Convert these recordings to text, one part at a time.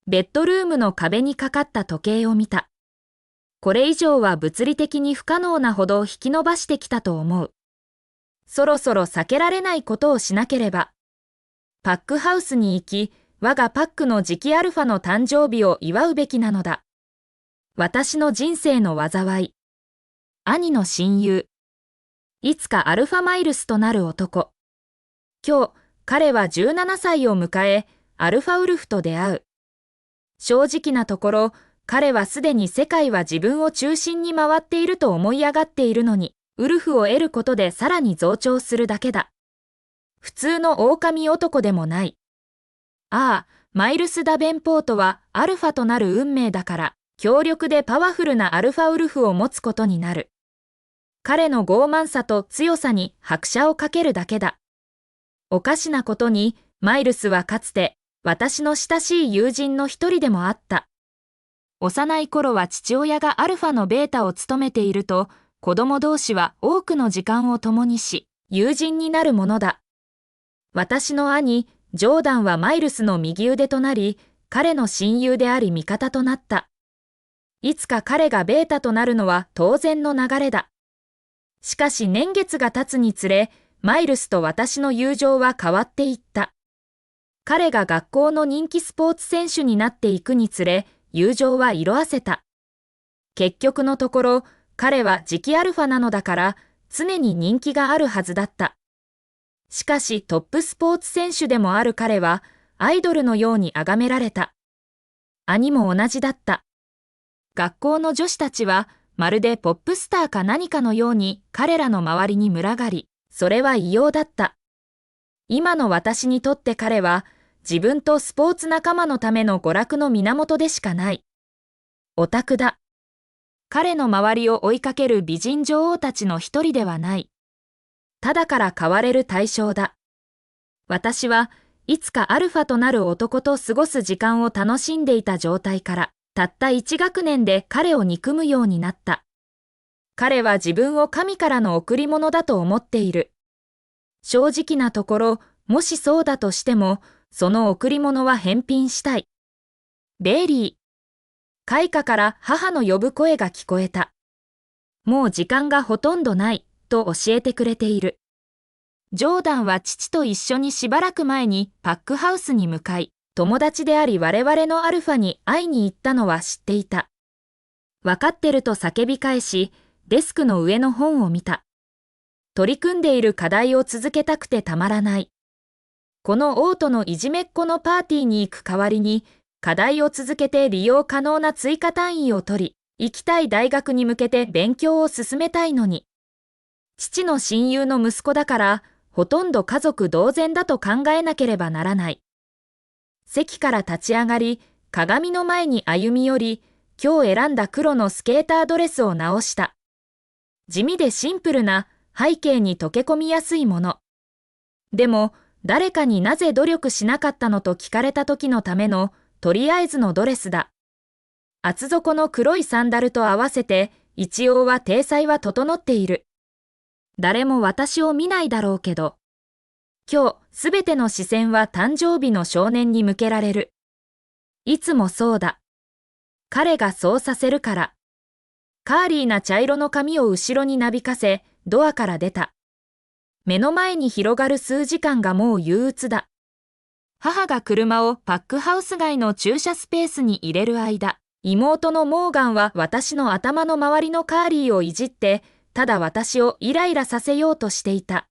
ベッドルームの壁にかかった時計を見た。これ以上は物理的に不可能なほど引き伸ばしてきたと思う。そろそろ避けられないことをしなければ。パックハウスに行き、我がパックの次期アルファの誕生日を祝うべきなのだ。私の人生の災い。兄の親友。いつかアルファマイルスとなる男。今日、彼は17歳を迎え、アルファウルフと出会う。正直なところ、彼はすでに世界は自分を中心に回っていると思い上がっているのに、ウルフを得ることでさらに増長するだけだ。普通の狼男でもない。ああ、マイルス・ダベンポートはアルファとなる運命だから、強力でパワフルなアルファウルフを持つことになる。彼の傲慢さと強さに拍車をかけるだけだ。おかしなことに、マイルスはかつて、私の親しい友人の一人でもあった。幼い頃は父親がアルファのベータを務めていると、子供同士は多くの時間を共にし、友人になるものだ。私の兄、ジョーダンはマイルスの右腕となり、彼の親友であり味方となった。いつか彼がベータとなるのは当然の流れだ。しかし年月が経つにつれ、マイルスと私の友情は変わっていった。彼が学校の人気スポーツ選手になっていくにつれ、友情は色あせた。結局のところ、彼は次期アルファなのだから、常に人気があるはずだった。しかしトップスポーツ選手でもある彼は、アイドルのように崇められた。兄も同じだった。学校の女子たちは、まるでポップスターか何かのように彼らの周りに群がり、それは異様だった。今の私にとって彼は、自分とスポーツ仲間のための娯楽の源でしかない。オタクだ。彼の周りを追いかける美人女王たちの一人ではない。ただから変われる対象だ。私はいつかアルファとなる男と過ごす時間を楽しんでいた状態から、たった1学年で彼を憎むようになった。彼は自分を神からの贈り物だと思っている。正直なところ、もしそうだとしても、その贈り物は返品したい。ベイリー。開花から母の呼ぶ声が聞こえた。もう時間がほとんどない、と教えてくれている。ジョーダンは父と一緒にしばらく前にパックハウスに向かい、友達であり我々のアルファに会いに行ったのは知っていた。わかってると叫び返し、デスクの上の本を見た。取り組んでいる課題を続けたくてたまらない。このオートのいじめっ子のパーティーに行く代わりに、課題を続けて利用可能な追加単位を取り、行きたい大学に向けて勉強を進めたいのに。父の親友の息子だから、ほとんど家族同然だと考えなければならない。席から立ち上がり、鏡の前に歩み寄り、今日選んだ黒のスケータードレスを直した。地味でシンプルな背景に溶け込みやすいもの。でも、誰かになぜ努力しなかったのと聞かれた時のための、とりあえずのドレスだ。厚底の黒いサンダルと合わせて、一応は体裁は整っている。誰も私を見ないだろうけど。今日、すべての視線は誕生日の少年に向けられる。いつもそうだ。彼がそうさせるから。カーリーな茶色の髪を後ろになびかせ、ドアから出た。目の前に広がる数時間がもう憂鬱だ。母が車をパックハウス街の駐車スペースに入れる間、妹のモーガンは私の頭の周りのカーリーをいじって、ただ私をイライラさせようとしていた。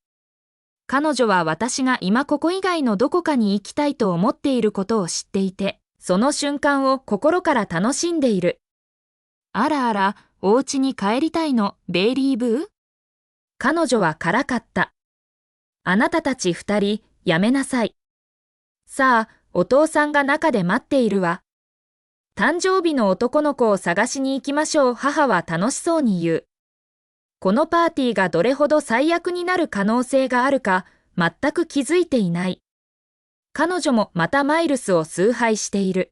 彼女は私が今ここ以外のどこかに行きたいと思っていることを知っていて、その瞬間を心から楽しんでいる。あらあら、お家に帰りたいの、ベイリー・ブー？彼女はからかった。あなたたち二人、やめなさい。さあ、お父さんが中で待っているわ。誕生日の男の子を探しに行きましょう。母は楽しそうに言う。このパーティーがどれほど最悪になる可能性があるか、全く気づいていない。彼女もまたマイルスを崇拝している。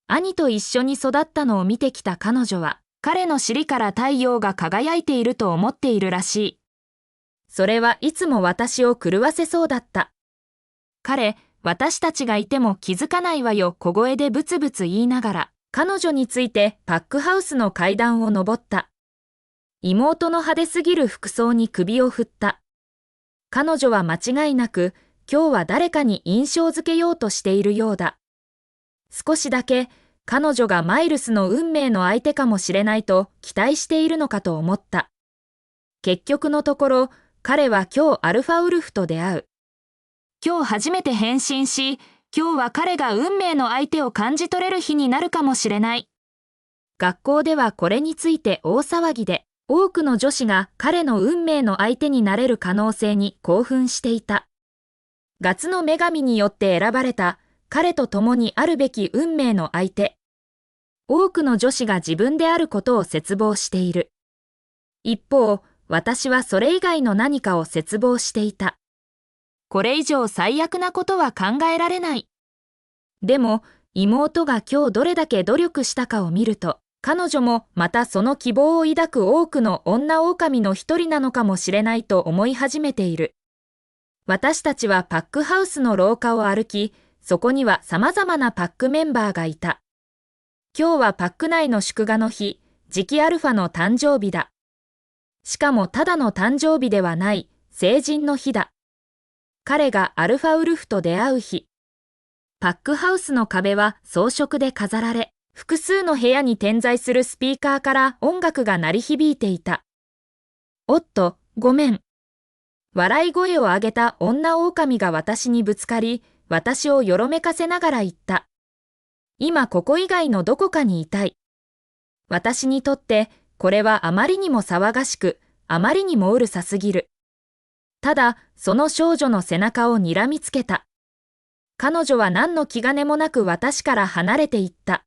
兄と一緒に育ったのを見てきた彼女は、彼の尻から太陽が輝いていると思っているらしい。それはいつも私を狂わせそうだった。彼、私たちがいても気づかないわよ、小声でブツブツ言いながら、彼女についてパックハウスの階段を登った。妹の派手すぎる服装に首を振った。彼女は間違いなく、今日は誰かに印象づけようとしているようだ。少しだけ、彼女がマイルスの運命の相手かもしれないと期待しているのかと思った。結局のところ、彼は今日アルファウルフと出会う。今日初めて変身し、今日は彼が運命の相手を感じ取れる日になるかもしれない。学校ではこれについて大騒ぎで、多くの女子が彼の運命の相手になれる可能性に興奮していた。ガツの女神によって選ばれた彼と共にあるべき運命の相手。多くの女子が自分であることを絶望している。一方、私はそれ以外の何かを絶望していた。これ以上最悪なことは考えられない。でも、妹が今日どれだけ努力したかを見ると、彼女もまたその希望を抱く多くの女狼の一人なのかもしれないと思い始めている。私たちはパックハウスの廊下を歩き、そこには様々なパックメンバーがいた。今日はパック内の祝賀の日、次期アルファの誕生日だ。しかもただの誕生日ではない、成人の日だ。彼がアルファウルフと出会う日。パックハウスの壁は装飾で飾られ、複数の部屋に点在するスピーカーから音楽が鳴り響いていた。おっと、ごめん。笑い声を上げた女狼が私にぶつかり、私をよろめかせながら言った。今ここ以外のどこかにいたい。私にとって、これはあまりにも騒がしく、あまりにもうるさすぎる。ただ、その少女の背中を睨みつけた。彼女は何の気兼ねもなく私から離れていった。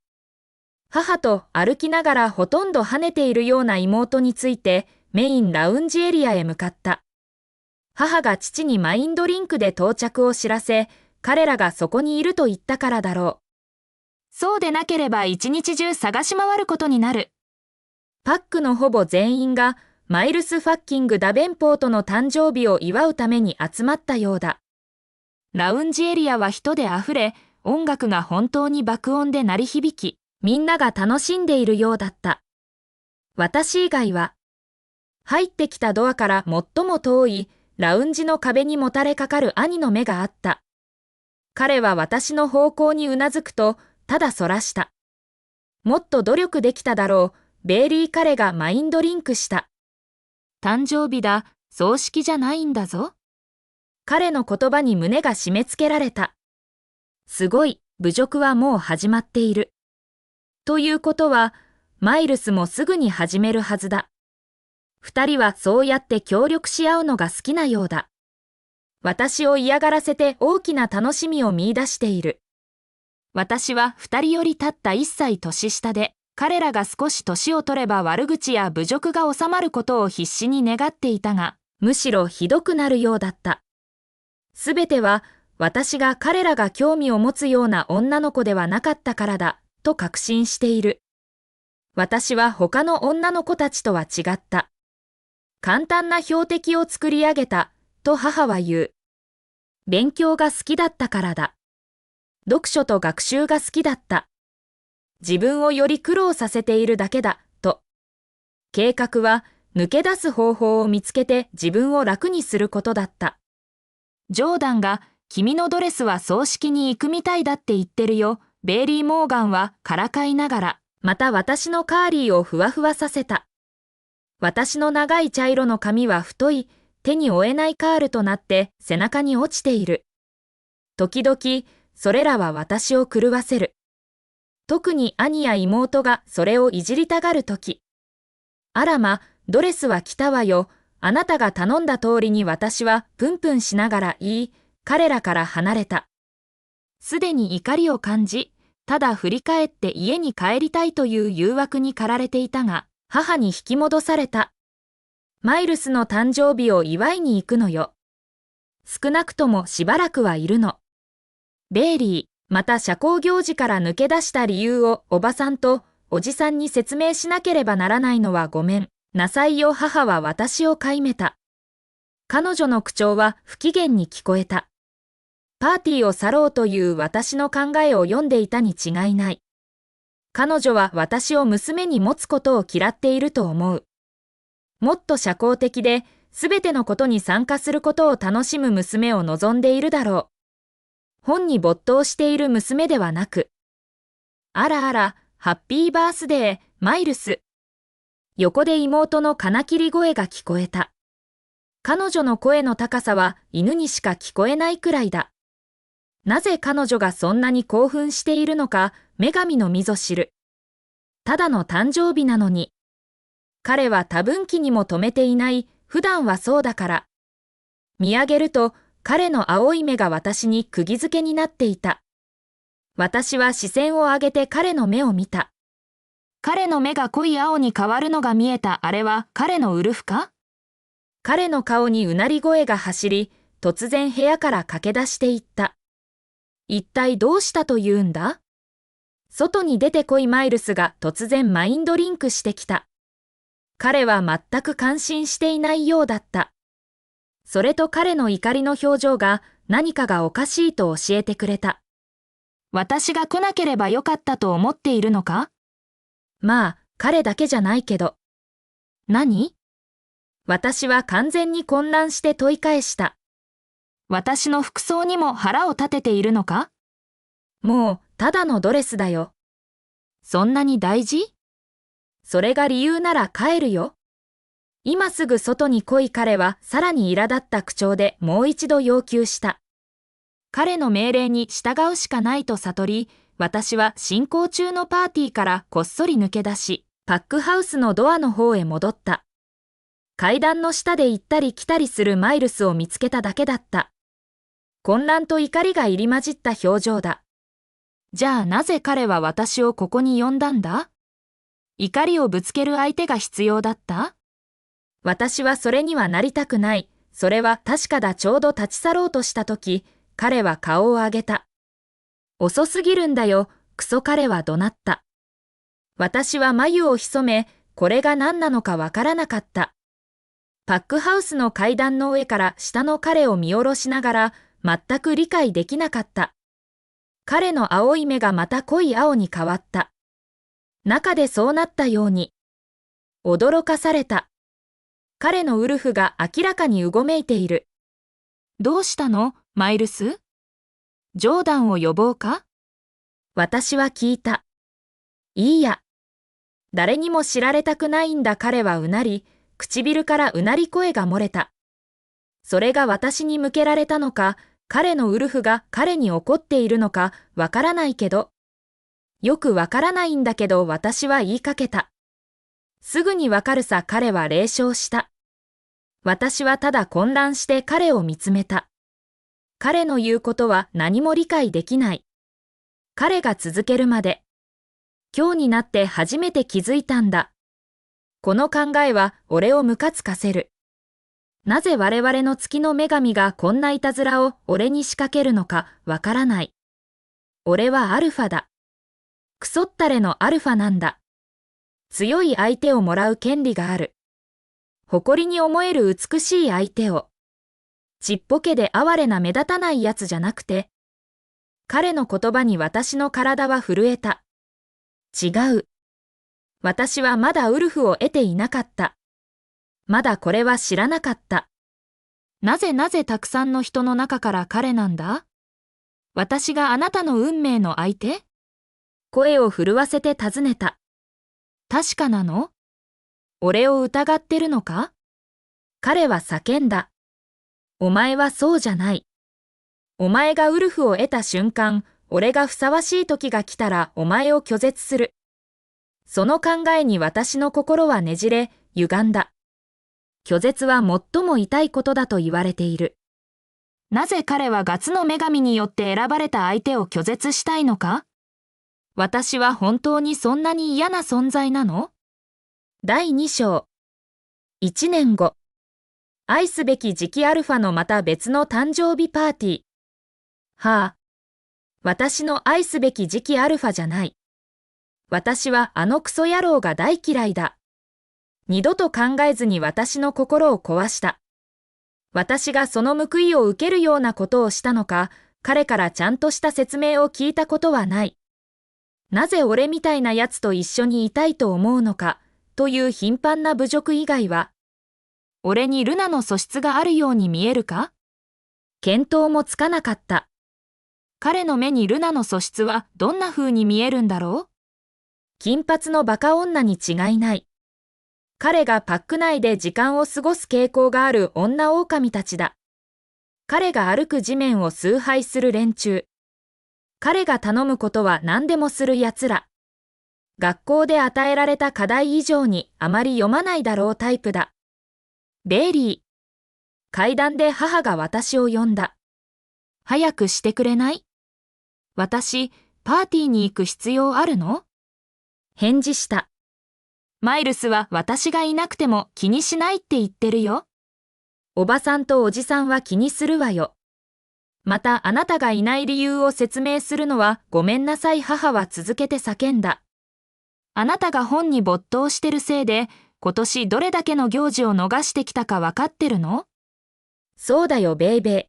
母と歩きながらほとんど跳ねているような妹について、メインラウンジエリアへ向かった。母が父にマインドリンクで到着を知らせ、彼らがそこにいると言ったからだろう。そうでなければ一日中探し回ることになる。パックのほぼ全員がマイルス・ファッキング・ダベンポートの誕生日を祝うために集まったようだ。ラウンジエリアは人であふれ、音楽が本当に爆音で鳴り響き、みんなが楽しんでいるようだった。私以外は、入ってきたドアから最も遠いラウンジの壁にもたれかかる兄の目があった。彼は私の方向にうなずくと、ただそらした。もっと努力できただろう、ベイリー彼がマインドリンクした。誕生日だ、葬式じゃないんだぞ。彼の言葉に胸が締め付けられた。すごい、侮辱はもう始まっている。ということは、マイルスもすぐに始めるはずだ。二人はそうやって協力し合うのが好きなようだ。私を嫌がらせて大きな楽しみを見出している。私は二人よりたった1歳年下で、彼らが少し年を取れば悪口や侮辱が収まることを必死に願っていたが、むしろひどくなるようだった。すべては、私が彼らが興味を持つような女の子ではなかったからだ、と確信している。私は他の女の子たちとは違った。簡単な標的を作り上げた、と母は言う。勉強が好きだったからだ。読書と学習が好きだった。自分をより苦労させているだけだ、と。計画は抜け出す方法を見つけて自分を楽にすることだった。ジョーダンが、君のドレスは葬式に行くみたいだって言ってるよ。ベイリー・モーガンはからかいながら、また私のカーリーをふわふわさせた。私の長い茶色の髪は太い、手に負えないカールとなって背中に落ちている。時々、それらは私を狂わせる。特に兄や妹がそれをいじりたがるとき。あらま、ドレスは着たわよ。あなたが頼んだ通りに私はプンプンしながら言い、彼らから離れた。すでに怒りを感じ、ただ振り返って家に帰りたいという誘惑に駆られていたが、母に引き戻された。マイルスの誕生日を祝いに行くのよ。少なくともしばらくはいるの。ベイリー、また社交行事から抜け出した理由をおばさんとおじさんに説明しなければならないのはごめんなさいよ。母は私を戒めた。彼女の口調は不機嫌に聞こえた。パーティーを去ろうという私の考えを読んでいたに違いない。彼女は私を娘に持つことを嫌っていると思う。もっと社交的で、すべてのことに参加することを楽しむ娘を望んでいるだろう。本に没頭している娘ではなく。あらあら、ハッピーバースデー、マイルス。横で妹の金切り声が聞こえた。彼女の声の高さは犬にしか聞こえないくらいだ。なぜ彼女がそんなに興奮しているのか、女神のみぞ知る。ただの誕生日なのに。彼は多分期にも止めていない、普段はそうだから。見上げると、彼の青い目が私に釘付けになっていた。私は視線を上げて彼の目を見た。彼の目が濃い青に変わるのが見えた。あれは彼のウルフか？彼の顔にうなり声が走り、突然部屋から駆け出していった。一体どうしたというんだ？外に出てこい。マイルスが突然マインドリンクしてきた。彼は全く感心していないようだった。それと彼の怒りの表情が何かがおかしいと教えてくれた。私が来なければよかったと思っているのか？まあ、彼だけじゃないけど。何？私は完全に混乱して問い返した。私の服装にも腹を立てているのか？もう、ただのドレスだよ。そんなに大事？それが理由なら帰るよ。今すぐ外に来い。彼はさらに苛立った口調でもう一度要求した。彼の命令に従うしかないと悟り、私は進行中のパーティーからこっそり抜け出し、パックハウスのドアの方へ戻った。階段の下で行ったり来たりするマイルスを見つけただけだった。混乱と怒りが入り混じった表情だ。じゃあなぜ彼は私をここに呼んだんだ？怒りをぶつける相手が必要だった？私はそれにはなりたくない。それは確かだ。ちょうど立ち去ろうとしたとき、彼は顔を上げた。遅すぎるんだよ、クソ。彼は怒鳴った。私は眉を潜め、これが何なのかわからなかった。パックハウスの階段の上から下の彼を見下ろしながら、全く理解できなかった。彼の青い目がまた濃い青に変わった。中でそうなったように。驚かされた。彼のウルフが明らかにうごめいている。どうしたの、マイルス？ジョーダンを呼ぼうか？私は聞いた。いいや。誰にも知られたくないんだ。彼はうなり、唇からうなり声が漏れた。それが私に向けられたのか、彼のウルフが彼に怒っているのか、わからないけど。よくわからないんだけど私は言いかけた。すぐにわかるさ。彼は冷笑した。私はただ混乱して彼を見つめた。彼の言うことは何も理解できない。彼が続けるまで。今日になって初めて気づいたんだ。この考えは俺をムカつかせる。なぜ我々の月の女神がこんないたずらを俺に仕掛けるのかわからない。俺はアルファだ。クソったれのアルファなんだ。強い相手をもらう権利がある。誇りに思える美しい相手を。ちっぽけで哀れな目立たないやつじゃなくて。彼の言葉に私の体は震えた。違う。私はまだウルフを得ていなかった。まだこれは知らなかった。なぜたくさんの人の中から彼なんだ？私があなたの運命の相手？声を震わせて尋ねた。確かなの？俺を疑ってるのか？彼は叫んだ。お前はそうじゃない。お前がウルフを得た瞬間、俺がふさわしい時が来たらお前を拒絶する。その考えに私の心はねじれ、歪んだ。拒絶は最も痛いことだと言われている。なぜ彼はガツの女神によって選ばれた相手を拒絶したいのか？私は本当にそんなに嫌な存在なの？第2章。1年後。愛すべき次期アルファのまた別の誕生日パーティー。はあ。私の愛すべき次期アルファじゃない。私はあのクソ野郎が大嫌いだ。二度と考えずに私の心を壊した。私がその報いを受けるようなことをしたのか、彼からちゃんとした説明を聞いたことはない。なぜ俺みたいな奴と一緒にいたいと思うのか、という頻繁な侮辱以外は、俺にルナの素質があるように見えるか？見当もつかなかった。彼の目にルナの素質はどんな風に見えるんだろう？金髪のバカ女に違いない。彼がパック内で時間を過ごす傾向がある女狼たちだ。彼が歩く地面を崇拝する連中。彼が頼むことは何でもする奴ら。学校で与えられた課題以上にあまり読まないだろうタイプだ。ベイリー。階段で母が私を呼んだ。早くしてくれない？私、パーティーに行く必要あるの？返事した。マイルスは私がいなくても気にしないって言ってるよ。おばさんとおじさんは気にするわよ。またあなたがいない理由を説明するのはごめんなさい。母は続けて叫んだ。あなたが本に没頭してるせいで今年どれだけの行事を逃してきたかわかってるの？そうだよベイベー。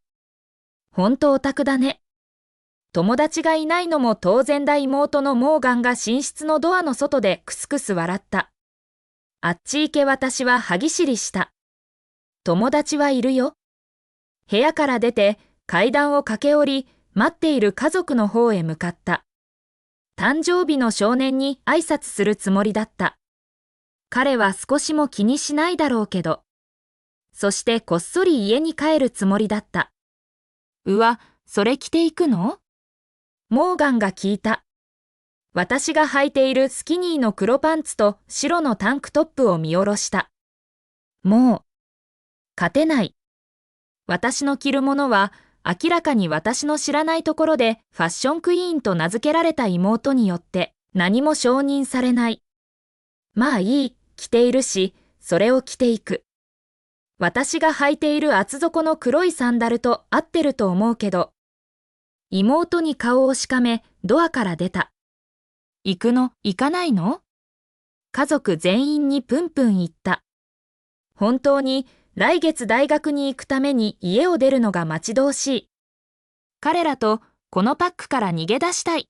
ほんとオタクだね。友達がいないのも当然だ。妹のモーガンが寝室のドアの外でクスクス笑った。あっち行け。私は歯ぎしりした。友達はいるよ。部屋から出て階段を駆け下り、待っている家族の方へ向かった。誕生日の少年に挨拶するつもりだった。彼は少しも気にしないだろうけど。そしてこっそり家に帰るつもりだった。うわ、それ着ていくの？モーガンが聞いた。私が履いているスキニーの黒パンツと白のタンクトップを見下ろした。もう、勝てない。私の着るものは明らかに私の知らないところでファッションクイーンと名付けられた妹によって何も承認されない。まあいい、着ているし、それを着ていく。私が履いている厚底の黒いサンダルと合ってると思うけど。妹に顔をしかめドアから出た。行くの？行かないの？家族全員にプンプン言った。本当に来月大学に行くために家を出るのが待ち遠しい。彼らとこのパックから逃げ出したい。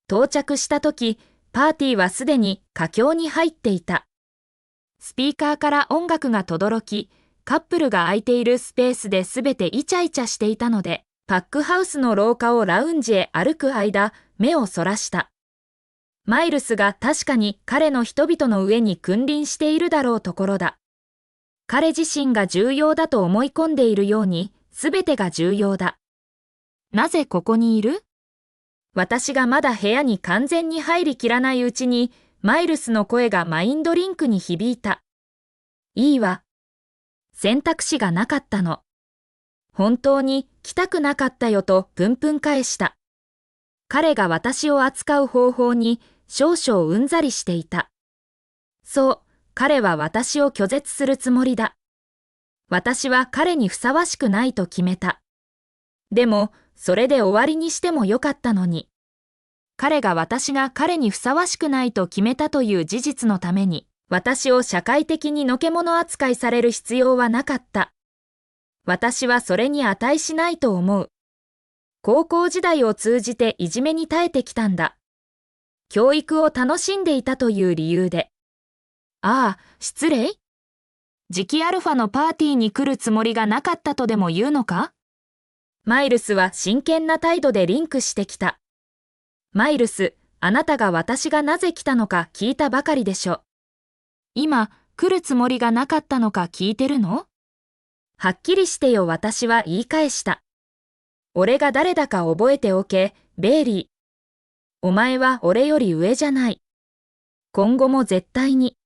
到着した時、パーティーはすでに佳境に入っていた。スピーカーから音楽が轟き、カップルが空いているスペースですべてイチャイチャしていたので、パックハウスの廊下をラウンジへ歩く間、目をそらした。マイルスが確かに彼の人々の上に君臨しているだろうところだ。彼自身が重要だと思い込んでいるように、すべてが重要だ。なぜここにいる？私がまだ部屋に完全に入りきらないうちに、マイルスの声がマインドリンクに響いた。いいわ。選択肢がなかったの。本当に来たくなかったよとプンプン返した。彼が私を扱う方法に少々うんざりしていた。そう、彼は私を拒絶するつもりだ。私は彼にふさわしくないと決めた。でも、それで終わりにしてもよかったのに。私が彼にふさわしくないと決めたという事実のために、私を社会的にのけ者扱いされる必要はなかった。私はそれに値しないと思う。高校時代を通じていじめに耐えてきたんだ。教育を楽しんでいたという理由で。ああ、失礼？次期アルファのパーティーに来るつもりがなかったとでも言うのか？マイルスは真剣な態度でリンクしてきた。マイルス、あなたが私がなぜ来たのか聞いたばかりでしょ。今、来るつもりがなかったのか聞いてるの？はっきりしてよ。私は言い返した。俺が誰だか覚えておけ、ベイリー。お前は俺より上じゃない。今後も絶対に。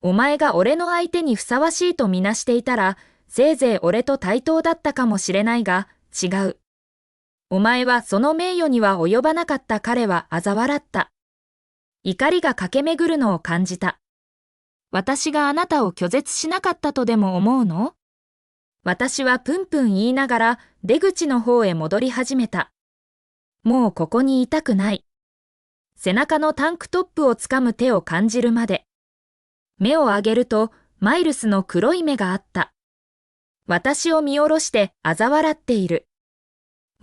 お前が俺の相手にふさわしいとみなしていたら、せいぜい俺と対等だったかもしれないが、違う。お前はその名誉には及ばなかった。彼は嘲笑った。怒りが駆け巡るのを感じた。私があなたを拒絶しなかったとでも思うの？私はプンプン言いながら出口の方へ戻り始めた。もうここにいたくない。背中のタンクトップをつかむ手を感じるまで。目を上げるとマイルスの黒い目があった。私を見下ろして嘲笑っている。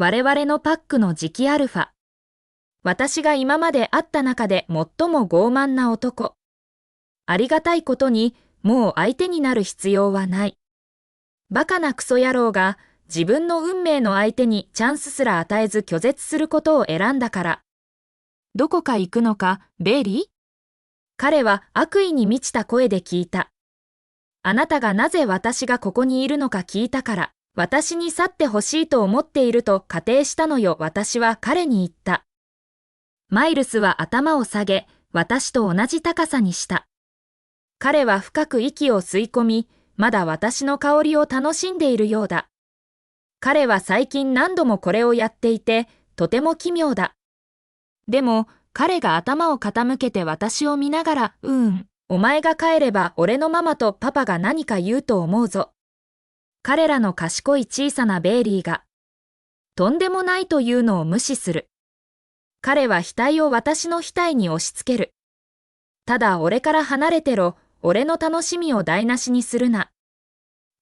我々のパックの次期アルファ。私が今まで会った中で最も傲慢な男。ありがたいことに、もう相手になる必要はない。バカなクソ野郎が自分の運命の相手にチャンスすら与えず拒絶することを選んだから。どこか行くのか、ベイリー？彼は悪意に満ちた声で聞いた。あなたがなぜ私がここにいるのか聞いたから、私に去ってほしいと思っていると仮定したのよ。私は彼に言った。マイルスは頭を下げ、私と同じ高さにした。彼は深く息を吸い込み、まだ私の香りを楽しんでいるようだ。彼は最近何度もこれをやっていて、とても奇妙だ。でも、彼が頭を傾けて私を見ながら、お前が帰れば俺のママとパパが何か言うと思うぞ。彼らの賢い小さなベイリーが、とんでもないというのを無視する。彼は額を私の額に押し付ける。ただ俺から離れてろ、俺の楽しみを台無しにするな。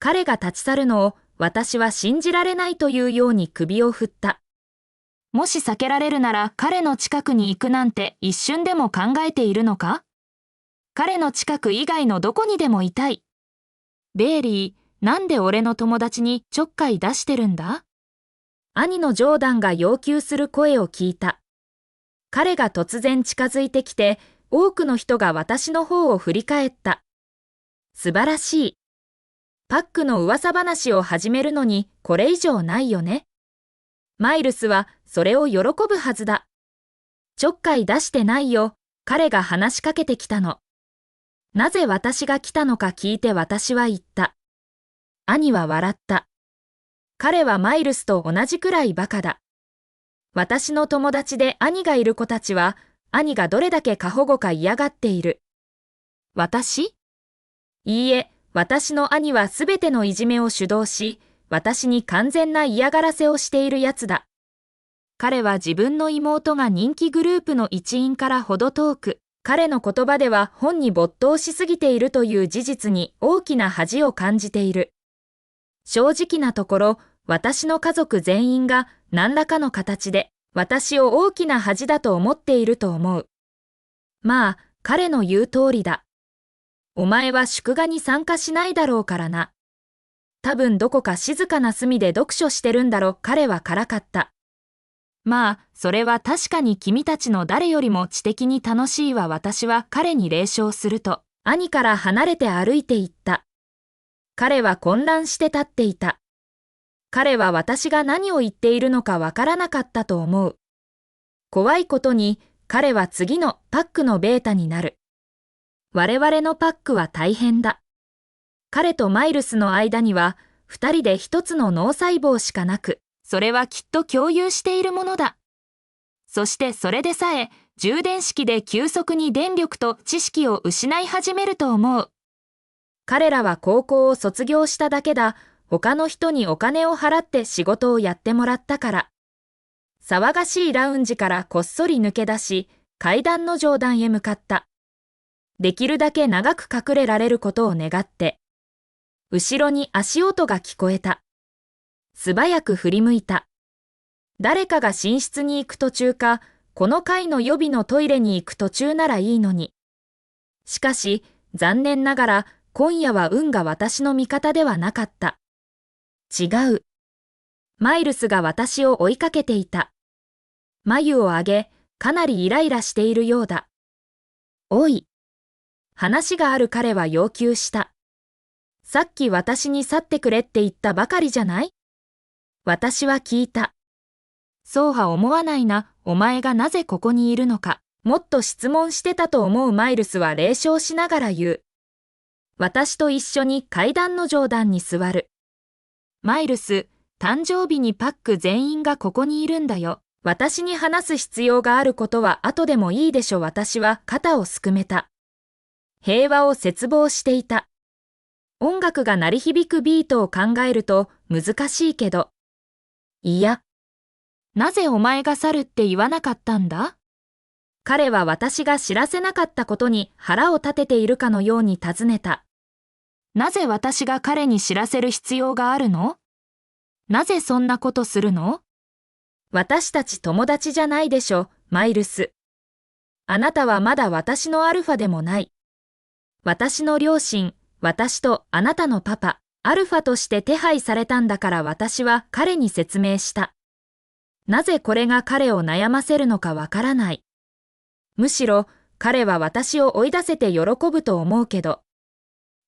彼が立ち去るのを私は信じられないというように首を振った。もし避けられるなら彼の近くに行くなんて一瞬でも考えているのか？彼の近く以外のどこにでもいたい。ベイリー、なんで俺の友達にちょっかい出してるんだ？兄のジョーダンが要求する声を聞いた。彼が突然近づいてきて、多くの人が私の方を振り返った。素晴らしい。パックの噂話を始めるのにこれ以上ないよね。マイルスはそれを喜ぶはずだ。ちょっかい出してないよ。彼が話しかけてきたの。なぜ私が来たのか聞いて私は言った。兄は笑った。彼はマイルスと同じくらいバカだ。私の友達で兄がいる子たちは、兄がどれだけ過保護か嫌がっている。私？いいえ、私の兄はすべてのいじめを主導し、私に完全な嫌がらせをしているやつだ。彼は自分の妹が人気グループの一員からほど遠く、彼の言葉では本に没頭しすぎているという事実に大きな恥を感じている。正直なところ、私の家族全員が何らかの形で私を大きな恥だと思っていると思う。まあ、彼の言う通りだ。お前は祝賀に参加しないだろうからな。多分どこか静かな隅で読書してるんだろ。彼はからかった。まあ、それは確かに君たちの誰よりも知的に楽しいわ。私は彼に冷笑すると、兄から離れて歩いて行った。彼は混乱して立っていた。彼は私が何を言っているのかわからなかったと思う。怖いことに、彼は次のパックのベータになる。我々のパックは大変だ。彼とマイルスの間には、二人で一つの脳細胞しかなく、それはきっと共有しているものだ。そしてそれでさえ、充電式で急速に電力と知識を失い始めると思う。彼らは高校を卒業しただけだ。他の人にお金を払って仕事をやってもらったから。騒がしいラウンジからこっそり抜け出し、階段の上段へ向かった。できるだけ長く隠れられることを願って。後ろに足音が聞こえた。素早く振り向いた。誰かが寝室に行く途中か、この階の予備のトイレに行く途中ならいいのに。しかし、残念ながら、今夜は運が私の味方ではなかった。違う。マイルスが私を追いかけていた。眉を上げ、かなりイライラしているようだ。おい。話がある。彼は要求した。さっき私に去ってくれって言ったばかりじゃない？私は聞いた。そうは思わないな。お前がなぜここにいるのか、もっと質問してたと思う。マイルスは冷笑しながら言う。私と一緒に階段の上段に座る。マイルス、誕生日にパック全員がここにいるんだよ。私に話す必要があることは後でもいいでしょ。私は肩をすくめた。平和を切望していた。音楽が鳴り響くビートを考えると難しいけど。いや。なぜお前が去るって言わなかったんだ？彼は私が知らせなかったことに腹を立てているかのように尋ねた。なぜ私が彼に知らせる必要があるの？なぜそんなことするの？私たち友達じゃないでしょ、マイルス。あなたはまだ私のアルファでもない。私の両親、私とあなたのパパ、アルファとして手配されたんだから私は彼に説明した。なぜこれが彼を悩ませるのかわからない。むしろ彼は私を追い出せて喜ぶと思うけど。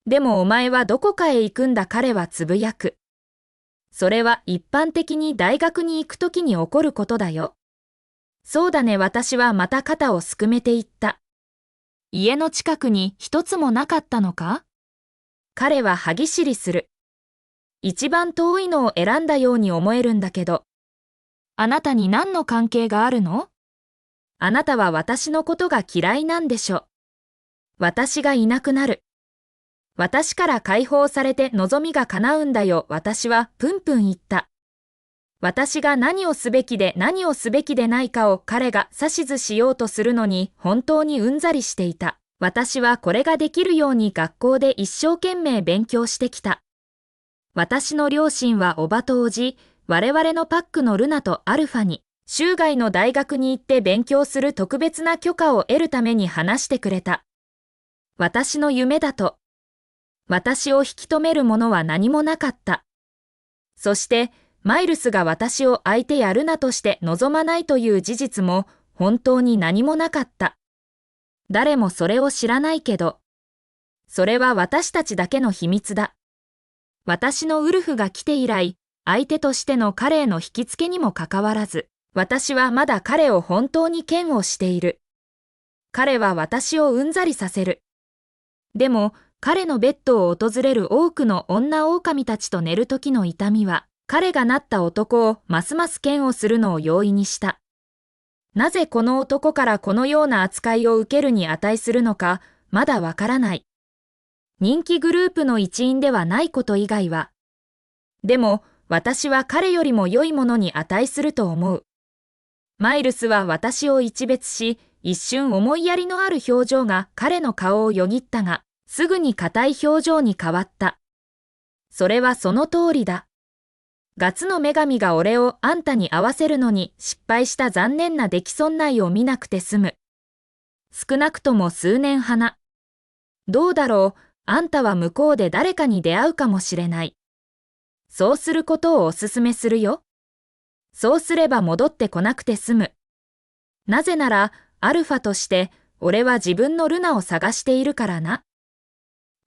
でもお前はどこかへ行くんだ彼はつぶやく。それは一般的に大学に行くときに起こることだよ。そうだね私はまた肩をすくめていった。家の近くに一つもなかったのか？彼は歯ぎしりする。一番遠いのを選んだように思えるんだけど。あなたに何の関係があるの？あなたは私のことが嫌いなんでしょ。私がいなくなる。私から解放されて望みが叶うんだよ私はプンプン言った。私が何をすべきで何をすべきでないかを彼が指図しようとするのに本当にうんざりしていた。私はこれができるように学校で一生懸命勉強してきた。私の両親はおばとおじ、我々のパックのルナとアルファに、州外の大学に行って勉強する特別な許可を得るために話してくれた。私の夢だと。私を引き止めるものは何もなかった。そして、マイルスが私を相手やルナとして望まないという事実も本当に何もなかった。誰もそれを知らないけど。それは私たちだけの秘密だ。私のウルフが来て以来、相手としての彼への引きつけにもかかわらず、私はまだ彼を本当に嫌悪している。彼は私をうんざりさせる。でも、彼のベッドを訪れる多くの女狼たちと寝る時の痛みは、彼がなった男をますます嫌悪するのを容易にした。なぜこの男からこのような扱いを受けるに値するのか、まだわからない。人気グループの一員ではないこと以外は。でも、私は彼よりも良いものに値すると思う。マイルスは私を一別し、一瞬思いやりのある表情が彼の顔をよぎったが、すぐに硬い表情に変わった。それはその通りだ。ガツの女神が俺をあんたに合わせるのに失敗した残念な出来損ないを見なくて済む。少なくとも数年花。どうだろう、あんたは向こうで誰かに出会うかもしれない。そうすることをお勧めするよ。そうすれば戻ってこなくて済む。なぜなら、アルファとして、俺は自分のルナを探しているからな。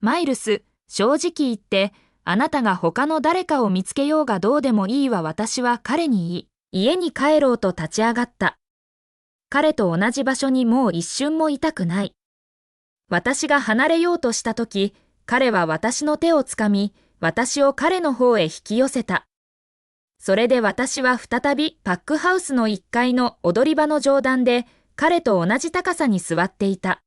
マイルス、正直言って、あなたが他の誰かを見つけようがどうでもいいわ私は彼に言い、家に帰ろうと立ち上がった。彼と同じ場所にもう一瞬もいたくない。私が離れようとしたとき、彼は私の手をつかみ、私を彼の方へ引き寄せた。それで私は再びパックハウスの1階の踊り場の上段で、彼と同じ高さに座っていた。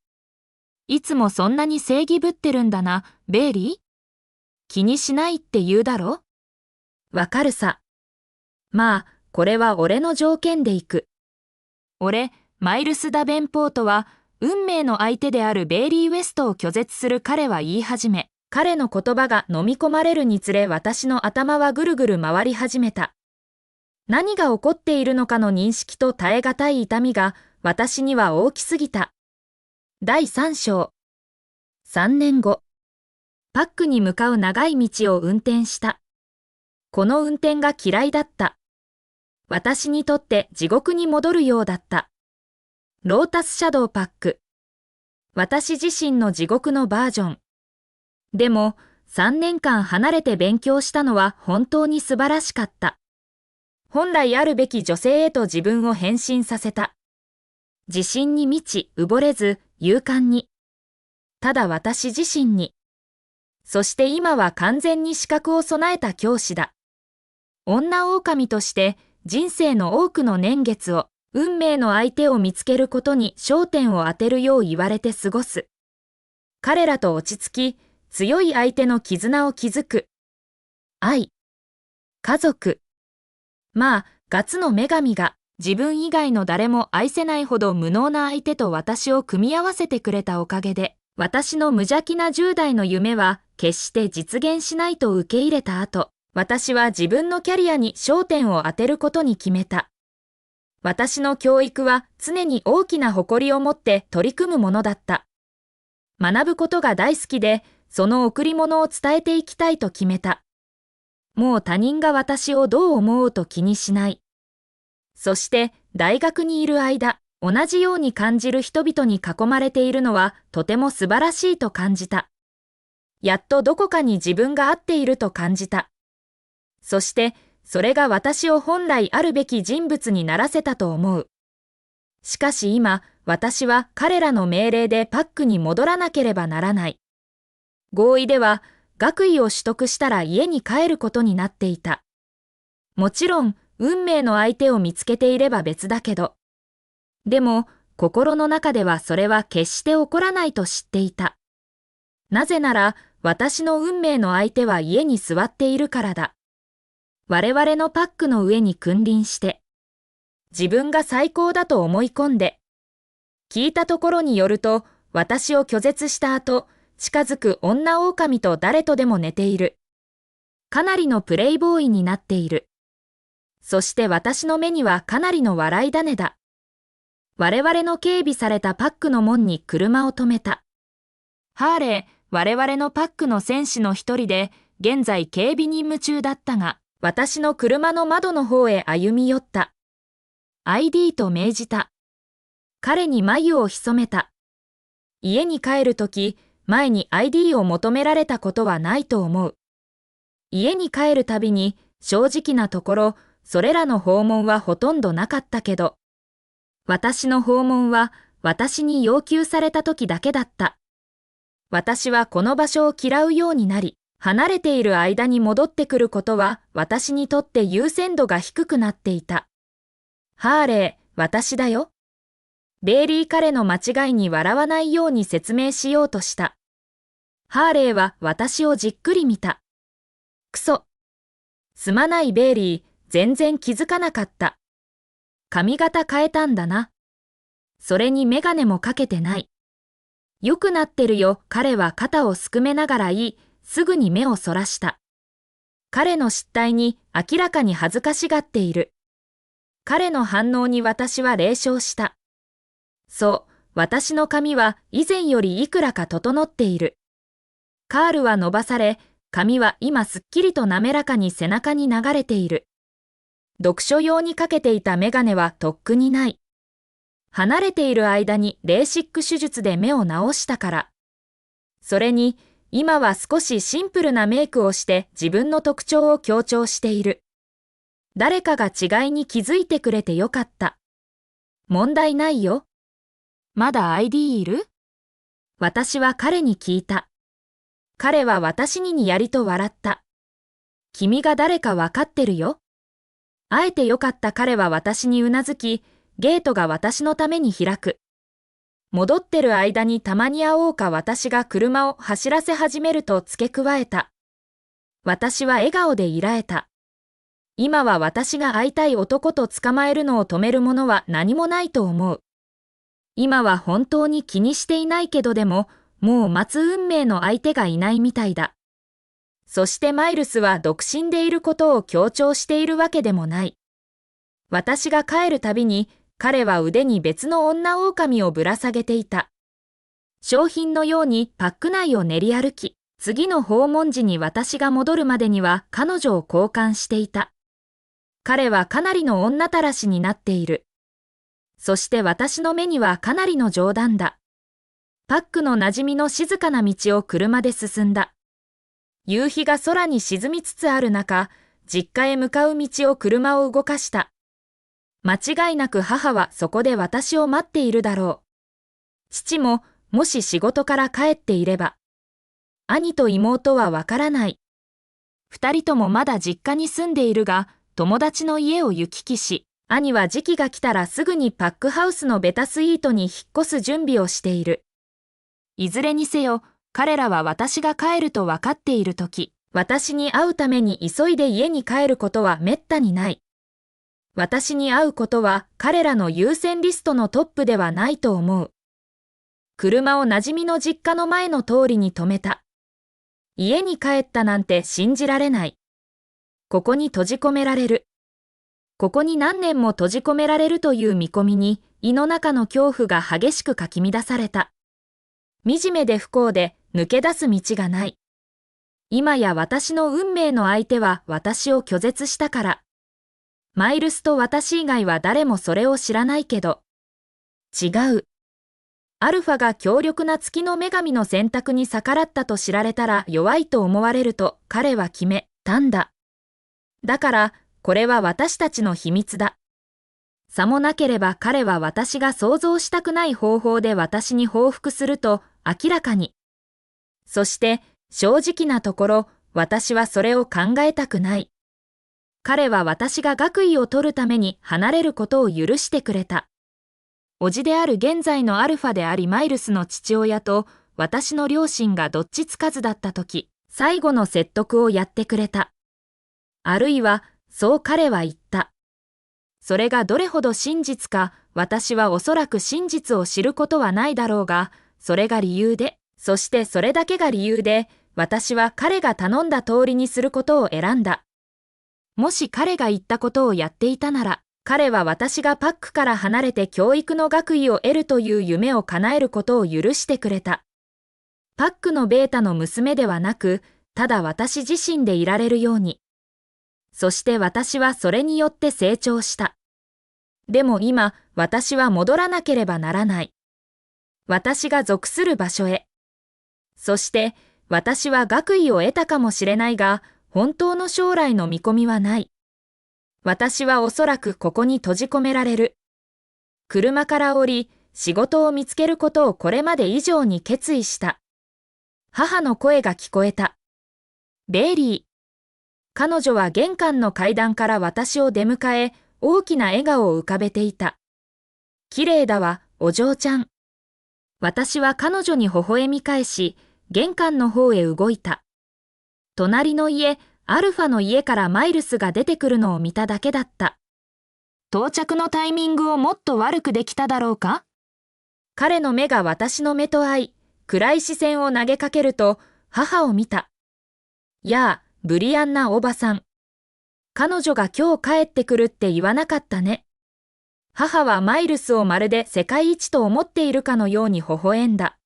いつもそんなに正義ぶってるんだな、ベイリー？気にしないって言うだろ？わかるさ。まあ、これは俺の条件でいく。俺、マイルス・ダベンポートは、運命の相手であるベイリー・ウェストを拒絶する彼は言い始め、彼の言葉が飲み込まれるにつれ私の頭はぐるぐる回り始めた。何が起こっているのかの認識と耐え難い痛みが私には大きすぎた。第3章。3年後。パックに向かう長い道を運転した。この運転が嫌いだった。私にとって地獄に戻るようだった。ロータスシャドウパック。私自身の地獄のバージョン。でも、3年間離れて勉強したのは本当に素晴らしかった。本来あるべき女性へと自分を変身させた。自信に満ち、うぼれず、勇敢に。ただ私自身に。そして今は完全に資格を備えた教師だ。女狼として人生の多くの年月を運命の相手を見つけることに焦点を当てるよう言われて過ごす。彼らと落ち着き、強い相手の絆を築く。愛。家族。まあ、ガツの女神が自分以外の誰も愛せないほど無能な相手と私を組み合わせてくれたおかげで、私の無邪気な10代の夢は決して実現しないと受け入れた後、私は自分のキャリアに焦点を当てることに決めた。私の教育は常に大きな誇りを持って取り組むものだった。学ぶことが大好きで、その贈り物を伝えていきたいと決めた。もう他人が私をどう思おうと気にしない。そして大学にいる間、同じように感じる人々に囲まれているのはとても素晴らしいと感じた。やっとどこかに自分が合っていると感じた。そしてそれが私を本来あるべき人物にならせたと思う。しかし今、私は彼らの命令でパックに戻らなければならない。合意では、学位を取得したら家に帰ることになっていた。もちろん、運命の相手を見つけていれば別だけど。でも、心の中ではそれは決して起こらないと知っていた。なぜなら、私の運命の相手は家に座っているからだ。我々のパックの上に君臨して、自分が最高だと思い込んで、聞いたところによると、私を拒絶した後、近づく女狼と誰とでも寝ている。かなりのプレイボーイになっている。そして私の目にはかなりの笑い種だ。我々の警備されたパックの門に車を止めた。ハーレー、我々のパックの戦士の一人で、現在警備任務中だったが、私の車の窓の方へ歩み寄った。ID と命じた。彼に眉を潜めた。家に帰るとき、前に ID を求められたことはないと思う。家に帰るたびに、正直なところ、それらの訪問はほとんどなかったけど、私の訪問は私に要求されたときだけだった。私はこの場所を嫌うようになり、離れている間に戻ってくることは私にとって優先度が低くなっていた。ハーレー、私だよ。ベイリー彼の間違いに笑わないように説明しようとした。ハーレーは私をじっくり見た。くそ。すまないベイリー、全然気づかなかった。髪型変えたんだな。それにメガネもかけてない。よくなってるよ。彼は肩をすくめながらすぐに目をそらした。彼の失態に明らかに恥ずかしがっている。彼の反応に私は冷笑した。そう、私の髪は以前よりいくらか整っている。カールは伸ばされ、髪は今すっきりと滑らかに背中に流れている。読書用にかけていたメガネはとっくにない。離れている間にレーシック手術で目を治したから。それに、今は少しシンプルなメイクをして自分の特徴を強調している。誰かが違いに気づいてくれてよかった。問題ないよ。まだ ID いる？私は彼に聞いた。彼は私ににやりと笑った。君が誰かわかってるよ。会えてよかった。彼は私にうなずき、ゲートが私のために開く。戻ってる間にたまに会おうか。私が車を走らせ始めると付け加えた。私は笑顔でいられた。今は私が会いたい男と捕まえるのを止めるものは何もないと思う。今は本当に気にしていないけどでも、もう待つ運命の相手がいないみたいだ。そしてマイルスは独身でいることを強調しているわけでもない。私が帰るたびに、彼は腕に別の女狼をぶら下げていた。商品のようにパック内を練り歩き、次の訪問時に私が戻るまでには彼女を交換していた。彼はかなりの女たらしになっている。そして私の目にはかなりの冗談だ。パックの馴染みの静かな道を車で進んだ。夕日が空に沈みつつある中、実家へ向かう道を車を動かした。間違いなく母はそこで私を待っているだろう。父も、もし仕事から帰っていれば。兄と妹はわからない。二人ともまだ実家に住んでいるが、友達の家を行き来し、兄は時期が来たらすぐにパックハウスのベタスイートに引っ越す準備をしている。いずれにせよ、彼らは私が帰ると分かっているとき、私に会うために急いで家に帰ることはめったにない。私に会うことは彼らの優先リストのトップではないと思う。車を馴染みの実家の前の通りに止めた。家に帰ったなんて信じられない。ここに閉じ込められる。ここに何年も閉じ込められるという見込みに、胃の中の恐怖が激しくかき乱された。惨めで不幸で抜け出す道がない。今や私の運命の相手は私を拒絶したから。マイルスと私以外は誰もそれを知らないけど。違う。アルファが強力な月の女神の選択に逆らったと知られたら弱いと思われると彼は決めたんだ。だから、これは私たちの秘密だ。さもなければ彼は私が想像したくない方法で私に報復すると明らかに。そして正直なところ私はそれを考えたくない。彼は私が学位を取るために離れることを許してくれた。叔父である現在のアルファでありマイルスの父親と私の両親がどっちつかずだったとき、最後の説得をやってくれた。あるいはそう彼は言った。それがどれほど真実か、私はおそらく真実を知ることはないだろうが、それが理由で、そしてそれだけが理由で、私は彼が頼んだ通りにすることを選んだ。もし彼が言ったことをやっていたなら、彼は私がパックから離れて教育の学位を得るという夢を叶えることを許してくれた。パックのベータの娘ではなく、ただ私自身でいられるように。そして私はそれによって成長した。でも今、私は戻らなければならない。私が属する場所へ。そして、私は学位を得たかもしれないが、本当の将来の見込みはない。私はおそらくここに閉じ込められる。車から降り、仕事を見つけることをこれまで以上に決意した。母の声が聞こえた。ベイリー。彼女は玄関の階段から私を出迎え、大きな笑顔を浮かべていた。綺麗だわ、お嬢ちゃん。私は彼女に微笑み返し、玄関の方へ動いた。隣の家、アルファの家からマイルスが出てくるのを見ただけだった。到着のタイミングをもっと悪くできただろうか？彼の目が私の目と合い、暗い視線を投げかけると、母を見た。やあ、ブリアンナおばさん。彼女が今日帰ってくるって言わなかったね。母はマイルスをまるで世界一と思っているかのように微笑んだ。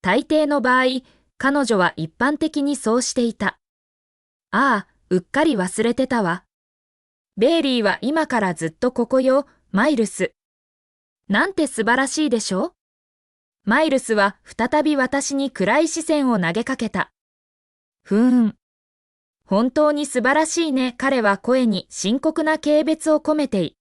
大抵の場合、彼女は一般的にそうしていた。ああ、うっかり忘れてたわ。ベイリーは今からずっとここよ、マイルス。なんて素晴らしいでしょ？マイルスは再び私に暗い視線を投げかけた。本当に素晴らしいね。彼は声に深刻な軽蔑を込めて